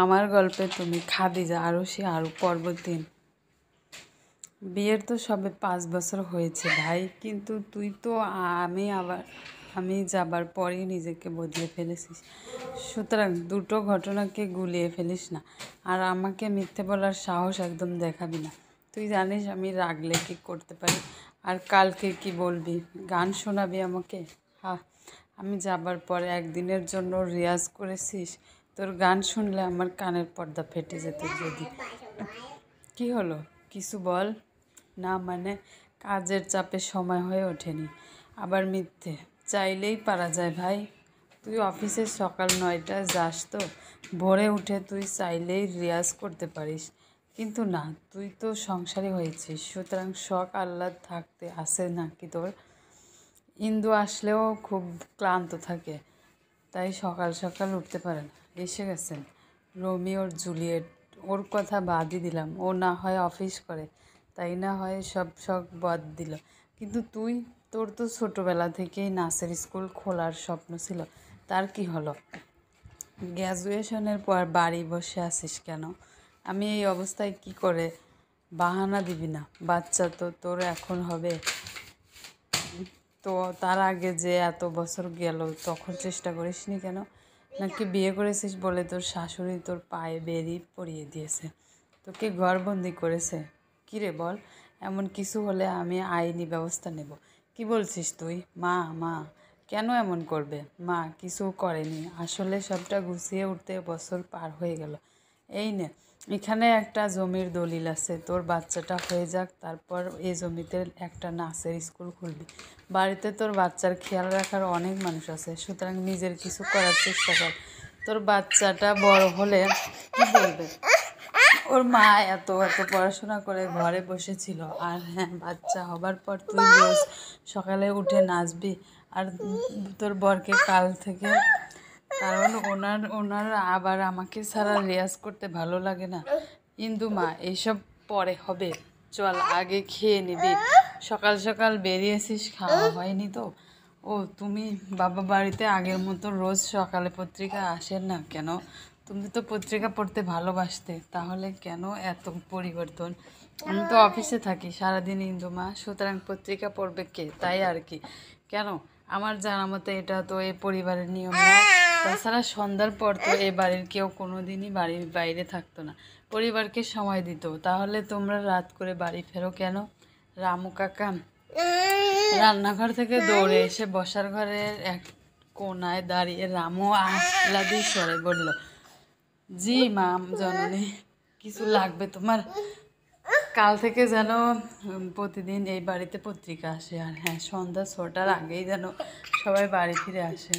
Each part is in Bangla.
আমার গল্পে তুমি খাদিজা আরশি আরও পর্ব 3। বিয়ের তো সবে 5 বছর হয়েছে ভাই, কিন্তু তুই তো আমি যাবার পরই নিজেকে বদলে ফেলেছিস। সুতরাং দুটো ঘটনাকে গুলিয়ে ফেলিস না, আর আমাকে মিথ্যে বলার সাহস একদম দেখাবি না। তুই জানিস আমি রাগলে কি করতে পারি। আর কালকে কি বলবি, গান শোনাবি আমাকে? আমি যাবার পরে একদিনের জন্য রিয়াজ করেছিস। তোর গান শুনলে আমার কানের পর্দা ফেটে যেত। যদি কি হলো, কিছু বল না। মানে কাজের চাপে সময় হয়ে ওঠেনি। আবার মিথ্যে চাইলেই পারা যায় ভাই। তুই অফিসে সকাল 9টায় যাস, তো ভোরে উঠে তুই চাইলেই রিয়াজ করতে পারিস। কিন্তু না, তুই তো সংসারী হয়েছিস, সুতরাং শখ আহ্লাদ থাকতে আসে নাকি তোর? ইন্দু আসলেও খুব ক্লান্ত থাকে, তাই সকাল সকাল উঠতে পারে না। এসে গেছেন রোমিওর জুলিয়েট, ওর কথা বাদই দিলাম। ও না হয় অফিস করে, তাই না হয় সব শখ বাদ দিল। কিন্তু তোর তো ছোটোবেলা থেকেই নাচের স্কুল খোলার স্বপ্ন ছিল, তার কি হলো? গ্র্যাজুয়েশনের পর বাড়ি বসে আছিস কেন? আমি এই অবস্থায় কি করে? বাহানা দিবি না, বাচ্চা তো তোর এখন হবে। তো তার আগে যে এত বছর গেল, তখন চেষ্টা করিসনি কেন? নাকি বিয়ে করেছিস বলে তোর শাশুড়ি তোর পায়ে বেরি পরিয়ে দিয়েছে, তোকে ঘরবন্দি করেছে? কিরে বল, এমন কিছু হলে আমি আইনি ব্যবস্থা নেব। কি বলছিস তুই? মা কেন এমন করবে? মা কিছু করেনি, আসলে সবটা গুছিয়ে উঠতে বছর পার হয়ে গেল। এই নে, এখানে একটা জমির দলিল আছে, তোর বাচ্চাটা হয়ে যাক, তারপর এই জমিতে একটা নাচের স্কুল খুলবি। বাড়িতে তোর বাচ্চার খেয়াল রাখার অনেক মানুষ আছে, সুতরাং নিজের কিছু করার চেষ্টা কর। তোর বাচ্চাটা বড় হলে কি বলবে? ওর মা এত পড়াশোনা করে ঘরে বসেছিল, আর হ্যাঁ, বাচ্চা হবার পর তুই রোজ সকালে উঠে নাচবি। আর তোর বরকে কাল থেকে, কারণ ওনার আবার আমাকে ছাড়া রেয়াজ করতে ভালো লাগে না। ইন্দু মা, এইসব পরে হবে, চল আগে খেয়ে নিবি। সকাল সকাল বেরিয়েছিস, খাওয়া হয়নি তো? ও তুমি বাবা বাড়িতে আগের মতো রোজ সকালে পত্রিকা আসেন না কেন? তুমি তো পত্রিকা পড়তে ভালোবাসতে, তাহলে কেন এত পরিবর্তন? আমি তো অফিসে থাকি সারাদিন ইন্দু মা, সুতরাং পত্রিকা পড়বে কে? তাই আর কি। কেন? আমার জানা মতে এটা তো এ পরিবারের নিয়ম না। তাছাড়া সন্ধ্যার পর তো এ বাড়ির কেউ কোনো দিনই বাড়ির বাইরে থাকতো না, পরিবারকে সময় দিত। তাহলে তোমরা রাত করে বাড়ি ফেরো কেন? রামু কাকা রান্নাঘর থেকে দৌড়ে এসে বসার ঘরের এক কোনায় দাঁড়িয়ে রামু আহ্লাদি স্বরে বলল, জি মা জননী, কিছু লাগবে তোমার? কাল থেকে যেন প্রতিদিন এই বাড়িতে পত্রিকা আসে, আর হ্যাঁ, সন্ধ্যা 6টার আগেই যেন সবাই বাড়ি ফিরে আসে।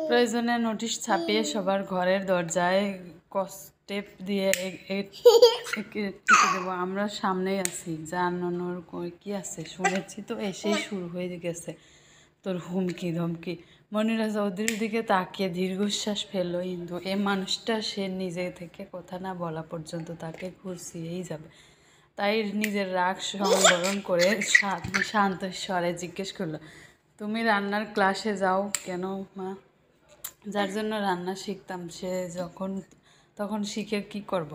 প্রয়োজনে নোটিশ ছাপিয়ে সবার ঘরের দরজায় কস্টেপ দিয়ে টিকে দেবো। আমরা সামনেই আছি, জানানোর কি আছে? শুনেছি তো এসেই শুরু হয়ে গেছে তোর হুমকি ধমকি। মনিরা চৌধুরীর দিকে তাকিয়ে দীর্ঘশ্বাস ফেললো ইন্দু। এ মানুষটা, সে নিজে থেকে কথা না বলা পর্যন্ত তাকে ঘুষিয়েই যাবে। তাই নিজের রাগ সংবরণ করে শান্ত স্বরে জিজ্ঞেস করলো, তুমি রান্নার ক্লাসে যাও কেন মা? যার জন্য রান্না শিখতাম, সে তখন শিখে কি করব?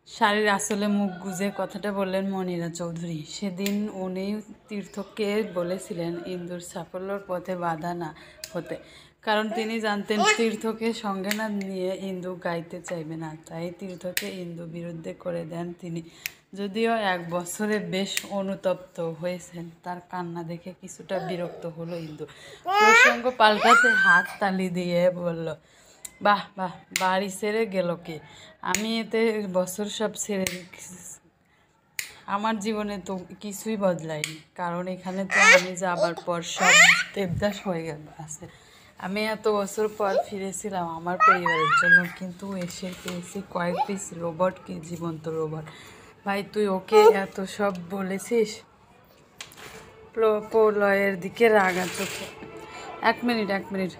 শাড়ির আসলে মুখ গুজে কথাটা বললেন মনিরা চৌধুরী। সেদিন উনি তীর্থকে বলেছিলেন ইন্দুর সাফল্যর পথে বাধা না হতে, কারণ তিনি জানতেন তীর্থকে সঙ্গে না নিয়ে ইন্দু গাইতে চাইবে না। তাই তীর্থকে ইন্দু বিরুদ্ধে করে দেন তিনি। যদিও 1 বছরে বেশ অনুতপ্ত হয়েছেন, তার কান্না দেখে কিছুটা বিরক্ত হলো ইন্দু। প্রসঙ্গ পাল্টাতে হাত তালি দিয়ে বলল, বাহ বাহ, বাড়ি ছেড়ে গেল কে? আমি এতে বছর সব ছেড়ে আমার জীবনে তো কিছুই বদলায়নি, কারণ এখানে তো আমি যাবার পর সব দেবদাস হয়ে আছে। আমি এত বছর পর ফিরেছিলাম আমার পরিবারের জন্য, কিন্তু এসে পেয়েছি কয়েক পিস রোবটকে, জীবন্ত রোবট। ভাই তুই ওকে এত সব বলেছিস? প্রলয়ের দিকে রাগা চোখে, এক মিনিট,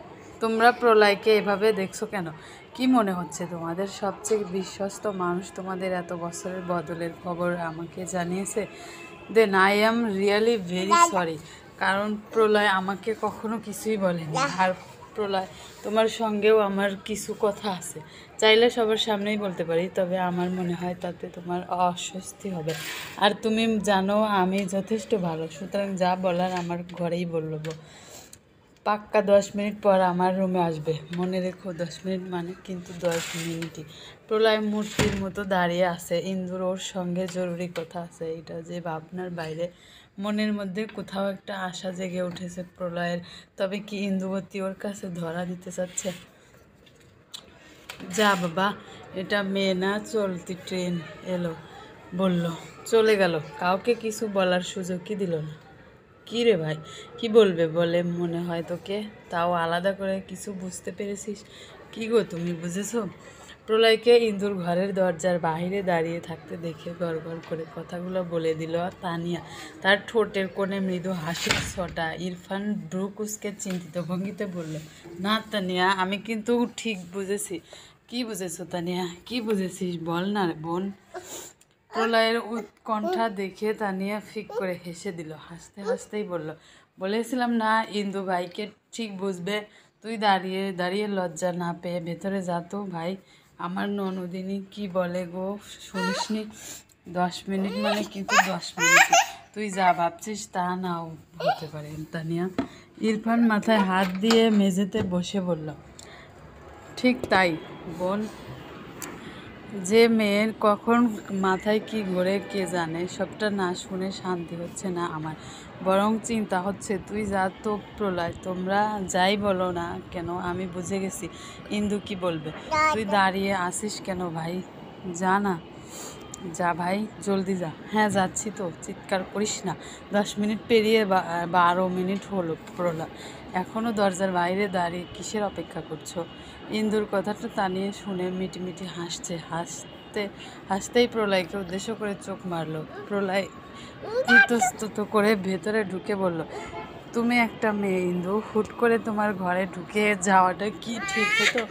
তোমরা প্রলয়কে এভাবে দেখছো কেন? কি মনে হচ্ছে তোমাদের সবচেয়ে বিশ্বস্ত মানুষ তোমাদের এত বছরের বদলের খবর আমাকে জানিয়েছে? Then I am really very sorry, কারণ প্রলয় আমাকে কখনো কিছুই বলেনি। আর প্রলয়, তোমার সঙ্গেও আমার কিছু কথা আছে, চাইলে সবার সামনেই বলতে পারি, তবে আমার মনে হয় তাতে তোমার অস্বস্তি হবে। আর তুমি জানো আমি যথেষ্ট ভালো, সুতরাং যা বলার আমার ঘরেই বলবো। পাক্কা 10 মিনিট পর আমার রুমে আসবে, মনে রেখো 10 মিনিট মানে কিন্তু 10 মিনিটই। প্রলয় মূর্তির মতো দাঁড়িয়ে আছে, ইন্দুর ওর সঙ্গে জরুরি কথা আছে, এটা যে ভাবনার বাইরে। মনের মধ্যে কোথাও একটা আশা জেগে উঠেছে প্রলয়ের। তবে কি ইন্দুবতী ওর কাছে ধরা দিতে চাচ্ছে? যা বাবা, এটা মেয়ে না, চলতি ট্রেন এলো বলল চলে গেল, কাউকে কিছু বলার সুযোগ কি দিল না। কী রে ভাই, কি বলবে বলে মনে হয় তোকে? তাও আলাদা করে কিছু বুঝতে পেরেছিস? কি গো তুমি বুঝেছো? প্রলয়কে ইন্দুর ঘরের দরজার বাহিরে দাঁড়িয়ে থাকতে দেখে গড়গড় করে কথাগুলো বলে দিল তানিয়া। তার ঠোঁটের কোণে মৃদু হাসির ছটা। ইরফান ব্রুকুসকে চিন্তিত ভঙ্গিতে বলল, না তানিয়া, আমি কিন্তু ঠিক বুঝেছি। কি বুঝেছো তানিয়া, কি বুঝেছিস বল না বোন? প্রলয়ের উৎকণ্ঠা দেখে তানিয়া ফিক করে হেসে দিল। হাসতে হাসতেই বলল, বলেছিলাম না ইন্দু ভাইকে ঠিক বুঝবে। তুই দাঁড়িয়ে দাঁড়িয়ে লজ্জা না পেয়ে ভেতরে যা তো ভাই। আমার ননদিনী কি বলে গো শুনিসনি? 10 মিনিট মানে কিন্তু 10 মিনিট। তুই যা ভাবছিস তা নাও হতে পারে তানিয়া। ইরফান মাথায় হাত দিয়ে মেঝেতে বসে বলল, ঠিক তাই বোন। যে মেয়ের কখন মাথায় কি ঘোরে কে জানে। সবটা না শুনে শান্তি হচ্ছে না আমার, বরং চিন্তা হচ্ছে। তুই যা তো প্রলয়, তোমরা যাই বলো না কেন আমি বুঝে গেছি ইন্দু কি বলবে। তুই দাঁড়িয়ে আসিস কেন ভাই? যা না, যা ভাই, জলদি যা। হ্যাঁ যাচ্ছি তো, চিৎকার করিস না। 10 মিনিট পেরিয়ে 12 মিনিট হলো প্রলয়, এখনও দরজার বাইরে দাঁড়িয়ে কিসের অপেক্ষা করছো? ইন্দুর কথাটা তানিয়ে শুনে মিটিমিটি হাসতেই প্রলয়কে উদ্দেশ্য করে চোখ মারল। প্রলয় ইতস্তত করে ভেতরে ঢুকে বলল, তুমি একটা মেয়ে ইন্দু, হুট করে তোমার ঘরে ঢুকে যাওয়াটা কি ঠিক হতো?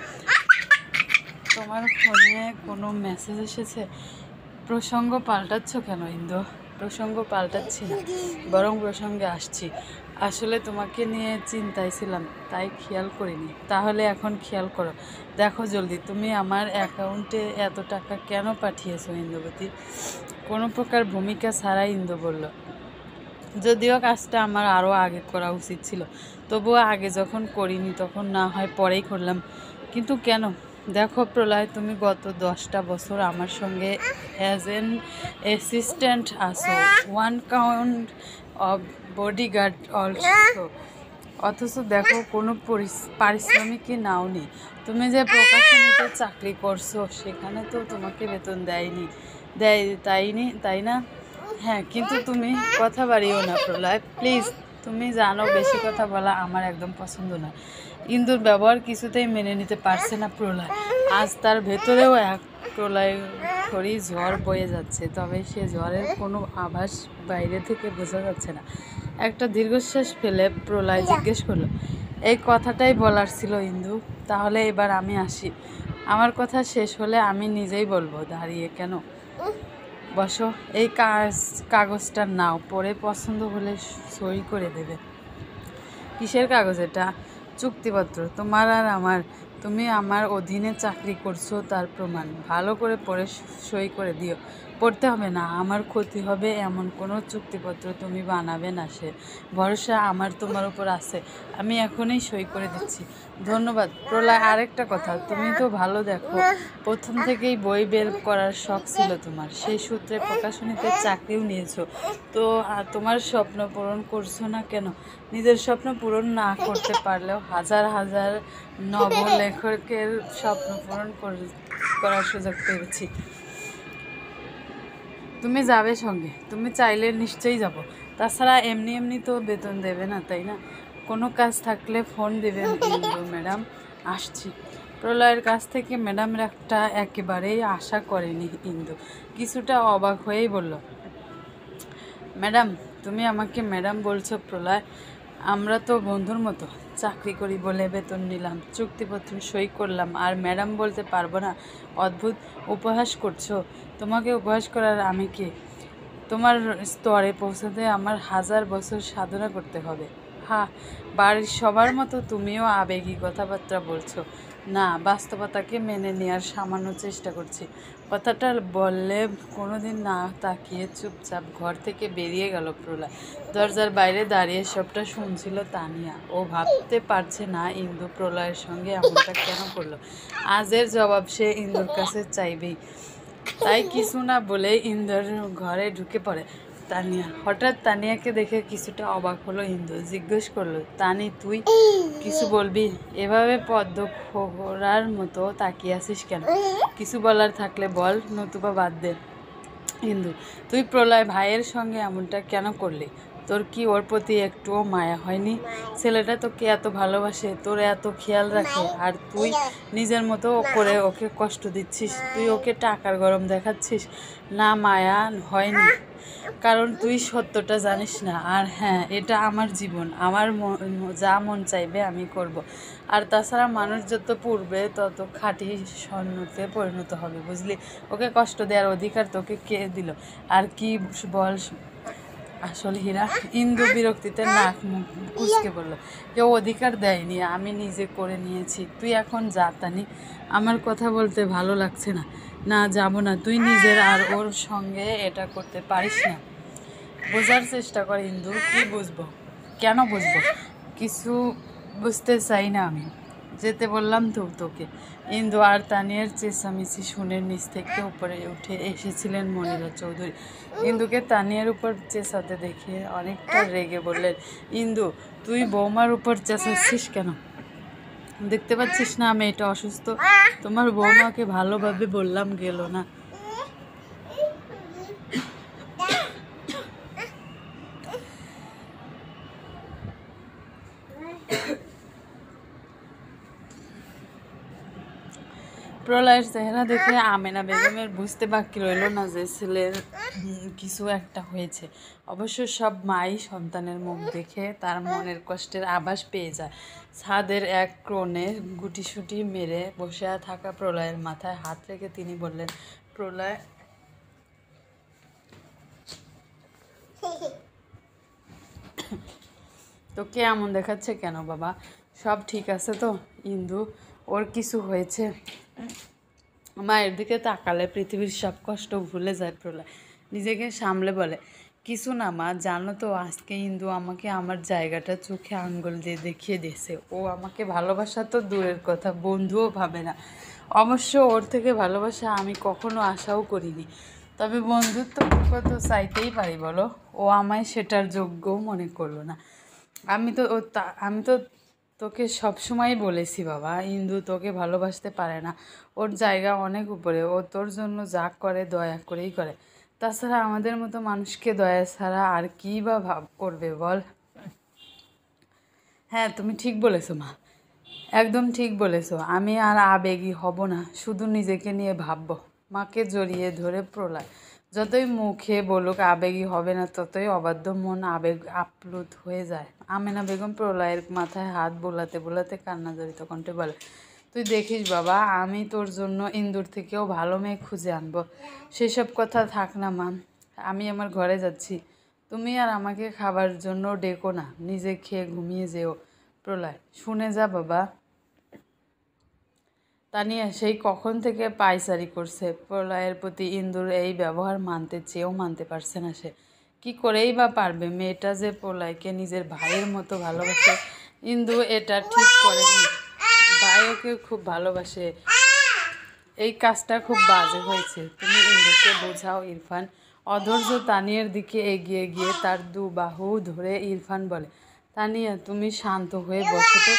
তোমার ফোনে কোনো মেসেজ এসেছে? প্রসঙ্গ পাল্টাচ্ছ কেন ইন্দু? প্রসঙ্গ পাল্টাচ্ছি না, বরং প্রসঙ্গে আসছি। আসলে তোমাকে নিয়ে চিন্তায় ছিলাম, তাই খেয়াল করিনি। তাহলে এখন খেয়াল করো, দেখো জলদি, তুমি আমার অ্যাকাউন্টে এত টাকা কেন পাঠিয়েছো ইন্দুবতী? কোনো প্রকার ভূমিকা ছাড়াই ইন্দু বলল, যদিও কাজটা আমার আরও আগে করা উচিত ছিল, তবুও আগে যখন করিনি তখন না হয় পরেই করলাম। কিন্তু কেন? দেখো প্রলয়, তুমি গত 10টা বছর আমার সঙ্গে অ্যাজ এন অ্যাসিস্ট্যান্ট আছো, 1 কাউন্ট অফ বডিগার্ড অলসো। অথচ দেখো কোনো পারিশ্রমিকই নাওনি। তুমি যে প্রকাশনীতে চাকরি করছো সেখানে তো তোমাকে বেতন তাই না? হ্যাঁ, কিন্তু তুমি কথা বাড়িও না প্রলয়, প্লিজ। তুমি জানো বেশি কথা বলা আমার একদম পছন্দ না। ইন্দুর ব্যবহার কিছুতেই মেনে নিতে পারছে না প্রলয়। আজ তার ভেতরেও এক প্রলয় খড়ি ঝড় বয়ে যাচ্ছে, তবে সে ঝড়ের কোনো আভাস বাইরে থেকে বোঝা যাচ্ছে না। একটা দীর্ঘশ্বাস ফেলে প্রলয় জিজ্ঞেস করলো, এই কথাটাই বলার ছিল ইন্দু? তাহলে এবার আমি আসি। আমার কথা শেষ হলে আমি নিজেই বলবো। দাঁড়িয়ে কেন? বসো। এই কাগজটা নাও, পরে পছন্দ হলে সই করে দেবে। কিসের কাগজ এটা? চুক্তিপত্র, তোমার আর আমার। তুমি আমার অধীনে চাকরি করছো তার প্রমাণ। ভালো করে পড়ে সই করে দিও। পড়তে হবে না, আমার ক্ষতি হবে এমন কোনো চুক্তিপত্র তুমি বানাবে না। সে ভরসা আমার তোমার উপর আছে। আমি এখনই সই করে দিচ্ছি। ধন্যবাদ প্রলয়। আরেকটা কথা, তুমি তো ভালো দেখো, প্রথম থেকেই বই বের করার শখ ছিল তোমার, সেই সূত্রে প্রকাশনীতে চাকরিও নিয়েছো। তো তোমার স্বপ্ন পূরণ করছো না কেন? নিজের স্বপ্ন পূরণ না করতে পারলেও হাজার হাজার নবলেখকের স্বপ্ন পূরণ করার সুযোগ পেয়েছি। তুমি যাবে সঙ্গে? তুমি চাইলে নিশ্চয়ই যাব। তাছাড়া এমনি এমনি তো বেতন দেবে না, তাই না? কোনো কাজ থাকলে ফোন দেবেন ইন্দু ম্যাডাম, আসছি। প্রলয়ের কাছ থেকে ম্যাডামের একটা একেবারেই আশা করেনি ইন্দু, কিছুটা অবাক হয়েই বলল, ম্যাডাম? তুমি আমাকে ম্যাডাম বলছো প্রলয়? আমরা তো বন্ধুর মতো, চাকরি করি বলে বেতন নিলাম, চুক্তিপত্র সই করলাম, আর ম্যাডাম বলতে পারবো না? অদ্ভুত উপহাস করছো। তোমাকে উপহাস করার আমি কে? তোমার স্তরে পৌঁছাতে আমার 1000 বছর সাধনা করতে হবে। হা, বাড়ির সবার মতো তুমিও আবেগী কথাবার্তা বলছো না, বাস্তবতাকে মেনে নেওয়ার সামান্য চেষ্টা করছি। কথাটা বললে কোনোদিন না তাকিয়ে চুপচাপ ঘর থেকে বেরিয়ে গেল প্রলয়। দরজার বাইরে দাঁড়িয়ে সবটা শুনছিল তানিয়া। ও ভাবতে পারছে না ইন্দু প্রলয়ের সঙ্গে এমনটা কেন করলো। আজের জবাব সে ইন্দুর কাছে চাইবেই। তাই কিছু না বলে ইন্দুর ঘরে ঢুকে পড়ে তানিয়া। হঠাৎ তানিয়াকে দেখে কিছুটা অবাক হলো ইন্দু। জিজ্ঞেস করলো, তানি তুই কিছু বলবি? এভাবে পদ্ম ফোড়ার মতো তাকিয়ে আছিস কেন? কিছু বলার থাকলে বল, নতুবা বাদ দে। ইন্দু, তুই প্রলয় ভাইয়ের সঙ্গে এমনটা কেন করলি? তোর কি ওর প্রতি একটুও মায়া হয়নি? ছেলেটা তোকে এত ভালোবাসে, তোর এত খেয়াল রাখে, আর তুই নিজের মতো করে ওকে কষ্ট দিচ্ছিস। তুই ওকে টাকার গরম দেখাচ্ছিস। না, মায়া হয়নি, কারণ তুই সত্যটা জানিস না। আর হ্যাঁ, এটা আমার জীবন, আমার যা মন চাইবে আমি করব। আর তাছাড়া মানুষ যত পূর্বে তত খাঁটি স্বর্ণতে পরিণত হবে, বুঝলি? ওকে কষ্ট দেওয়ার অধিকার তোকে কে দিল? আর কি বল আসল হীরা? ইন্দু বিরক্তিতে নাক মুখ কুঁচকে বলল, কেউ অধিকার দেয়নি, আমি নিজে করে নিয়েছি। তুই এখন যা তানি, আমার কথা বলতে ভালো লাগছে না। না, যাব না। তুই নিজের আর ওর সঙ্গে এটা করতে পারিস না। বোঝার চেষ্টা কর ইন্দু। কি বুঝবো? কেন বুঝবো? কিছু বুঝতে চাই না আমি। যেতে বললাম তো তোকে। ইন্দু আর তানিয়ার চেঁচামেচি শুনে নিচ থেকে উপরে উঠে এসেছিলেন মনিরা চৌধুরী। ইন্দুকে তানিয়ার উপর চেঁচাতে দেখে অনেকটা রেগে বললেন, ইন্দু, তুই বৌমার উপর চেঁচাচ্ছিস কেন? দেখতে পাচ্ছিস না মেয়েটা অসুস্থ? তোমার বৌমাকে ভালোভাবে বললাম গেল না। প্রলয়ের চেহারা দেখে আমেনা বেগমের বুঝতে বাকি রইল না যে ছেলের কিছু একটা হয়েছে। অবশ্য সব মাই সন্তানের মুখ দেখে তার মনের কষ্টের আভাস পেয়ে যায়। ছাদের এক কোণে গুটিসুটি মেরে বসে থাকা প্রলয়ের মাথায় হাত রেখে তিনি বললেন, প্রলয়, তোকে এমন দেখাচ্ছে কেন বাবা? সব ঠিক আছে তো? ইন্দু, ওর কিছু হয়েছে? মায়ের দিকে তাকালে পৃথিবীর সব কষ্ট ভুলে যায় প্রলয়। নিজেকে সামলে বলে, কিছু না মা, জানো তো আজকে ইন্দু আমাকে আমার জায়গাটা চোখে আঙ্গুল দিয়ে দেখিয়ে দিয়েছে। ও আমাকে ভালোবাসা তো দূরের কথা, বন্ধুও ভাবে না। অবশ্য ওর থেকে ভালোবাসা আমি কখনো আশাও করিনি। তবে বন্ধুত্ব কত চাইতেই পারি বলো? ও আমায় সেটার যোগ্যও মনে করলো না। আমি তো তোকে সবসময় বলেছি বাবা, ইন্দু তোকে ভালোবাসতে পারে না। ওর জায়গা অনেক উপরে। ও তোর জন্য যা করে দয়া করেই করে। তাছাড়া আমাদের মতো মানুষকে দয়া ছাড়া আর কী বা করবে বল? হ্যাঁ, তুমি ঠিক বলেছো মা, একদম ঠিক বলেছো। আমি আর আবেগী হব না, শুধু নিজেকে নিয়ে ভাববো। মাকে জড়িয়ে ধরে প্রলয়। যতই মুখে বলুক আবেগী হবে না, ততই অবাধ্য মন আবেগ আপ্লুত হয়ে যায়। আমেনা বেগম প্রলয়ের মাথায় হাত বোলাতে বোলাতে কান্না জড়িত কণ্ঠে বলে, তুই দেখিস বাবা, আমি তোর জন্য ইন্দুর থেকেও ভালো মেয়ে খুঁজে আনবো। সেসব কথা থাক না মা, আমি আমার ঘরে যাচ্ছি। তুমি আর আমাকে খাবার জন্য ডেকো না, নিজে খেয়ে ঘুমিয়ে যেও। প্রলয়, শুনে যা বাবা। তানিয়া সেই কখন থেকে পায়চারি করছে। প্রলয়ের প্রতি ইন্দুর এই ব্যবহার মানতে চেয়েও মানতে পারছে না সে। কি করেই বা পারবে? মেয়েটা যে প্রলয়কে নিজের ভাইয়ের মতো ভালোবাসে, ইন্দু এটা ঠিক করেনি। ভাই ওকে খুব ভালোবাসে। এই কাজটা খুব বাজে হয়েছে, তুমি ইন্দুকে বোঝাও ইরফান। অধৈর্য তানিয়ার দিকে এগিয়ে গিয়ে তার দু বাহু ধরে ইরফান বলে, তানিয়া তুমি শান্ত হয়ে বসো তো,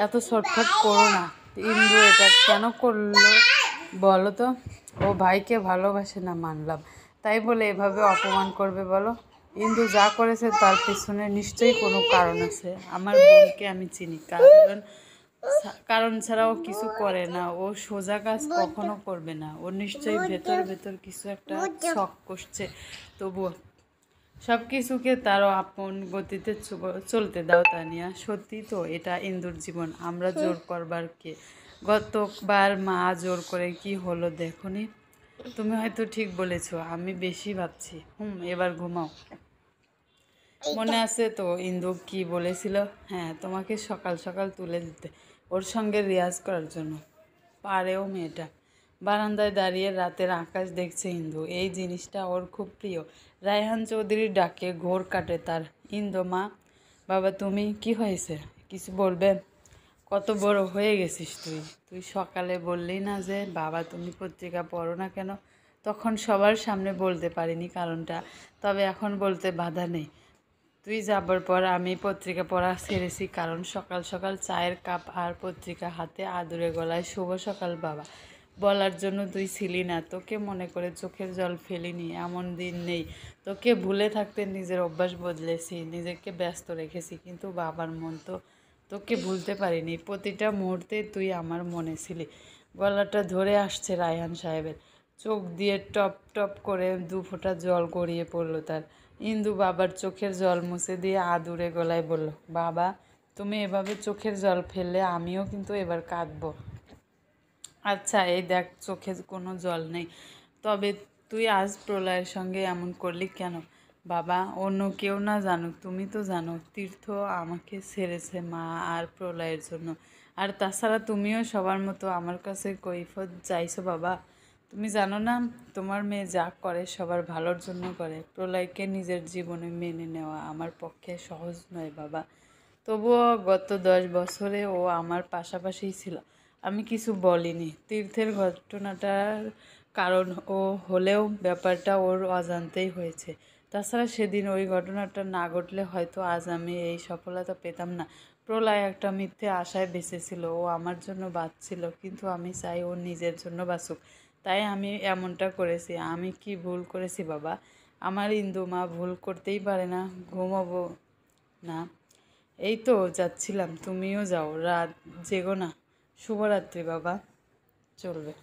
এত ছটফট করো না। ইন্দু এটা কেন করলো বলো তো? ও ভাইকে ভালোবাসে না মানলাম, তাই বলে এভাবে অপমান করবে বলো? ইন্দু যা করেছে তার পেছনে নিশ্চয়ই কোনো কারণ আছে। আমার বোনকে আমি চিনি, কারণ ছাড়াও কিছু করে না। ও সোজা কাজ কখনো করবে না। ও নিশ্চয়ই ভেতর ভেতর কিছু একটা শখ করছে। তবুও সব কিছুকে তারও আপন গতিতে চলতে দাও তানিয়া। সত্যি তো এটা ইন্দুর জীবন, আমরা জোর করবার কে? গতবার মা জোর করে কি হলো দেখোনি? তুমি হয়তো ঠিক বলেছো, আমি বেশি ভাবছি। এবার ঘুমাও। মনে আছে তো ইন্দু কি বলেছিল? হ্যাঁ, তোমাকে সকাল সকাল তুলে দিতে, ওর সঙ্গে রিয়াজ করার জন্য। পারেও মেয়েটা। বারান্দায় দাঁড়িয়ে রাতের আকাশ দেখছে ইন্দু, এই জিনিসটা ওর খুব প্রিয়। রায়হান চৌধুরীর ডাকে ঘোর কাটে তার। ইন্দু মা, বাবা তুমি, কি হয়েছে? কিছু বলবে? কত বড় হয়ে গেছিস তুই। তুই সকালে বললি না যে বাবা তুমি পত্রিকা পড়ো না কেন? তখন সবার সামনে বলতে পারিনি কারণটা, তবে এখন বলতে বাধা নেই। তুই যাবার পর আমি পত্রিকা পড়া ছেড়েছি, কারণ সকাল সকাল চায়ের কাপ আর পত্রিকা হাতে আদুরে গলায় শুভ সকাল বাবা বলার জন্য তুই ছিলি না। তোকে মনে করে চোখের জল ফেলিনি, এমন দিন নেই। তোকে ভুলে থাকতে নিজের অভ্যাস বদলেছি, নিজেকে ব্যস্ত রেখেছি, কিন্তু বাবার মন তো তোকে ভুলতে পারিনি। প্রতিটা মুহূর্তে তুই আমার মনে ছিলি। গলাটা ধরে আসছে রায়হান সাহেবের, চোখ দিয়ে টপ টপ করে দু ফোঁটা জল গড়িয়ে পড়ল তার। ইন্দু বাবার চোখের জল মুছে দিয়ে আদুরে গলায় বলল, বাবা তুমি এভাবে চোখের জল ফেললে আমিও কিন্তু এবার কাঁদবো। আচ্ছা এই দেখ চোখে কোনো জল নেই, তবে তুই আজ প্রলয়ের সঙ্গে এমন করলি কেন? বাবা অন্য কেউ না জানুক, তুমি তো জানো তীর্থ আমাকে ছেড়েছে মা আর প্রলয়ের জন্য। আর তাছাড়া তুমিও সবার মতো আমার কাছে কৈফিয়ত চাইছো বাবা। তুমি জানো না তোমার মেয়ে যা করে সবার ভালোর জন্য করে। প্রলয়কে নিজের জীবনে মেনে নেওয়া আমার পক্ষে সহজ নয় বাবা। তবুও গত 10 বছরে ও আমার পাশাপাশিই ছিল, আমি কিছু বলিনি। তীর্থের ঘটনাটার কারণ ও হলেও ব্যাপারটা ওর অজান্তেই হয়েছে। তাছাড়া সেদিন ওই ঘটনাটা না ঘটলে হয়তো আজ আমি এই সফলতা পেতাম না। প্রলয় একটা মিথ্যে আশায় বেঁচেছিল, ও আমার জন্য বাঁচছিল, কিন্তু আমি চাই ও নিজের জন্য বাঁচুক, তাই আমি এমনটা করেছি। আমি কি ভুল করেছি বাবা? আমার ইন্দু মা ভুল করতেই পারে না। ঘুমাবো না? এই তো যাচ্ছিলাম, তুমিও যাও, রাত জেগো না। শুভরাত্রি বাবা। চলবে।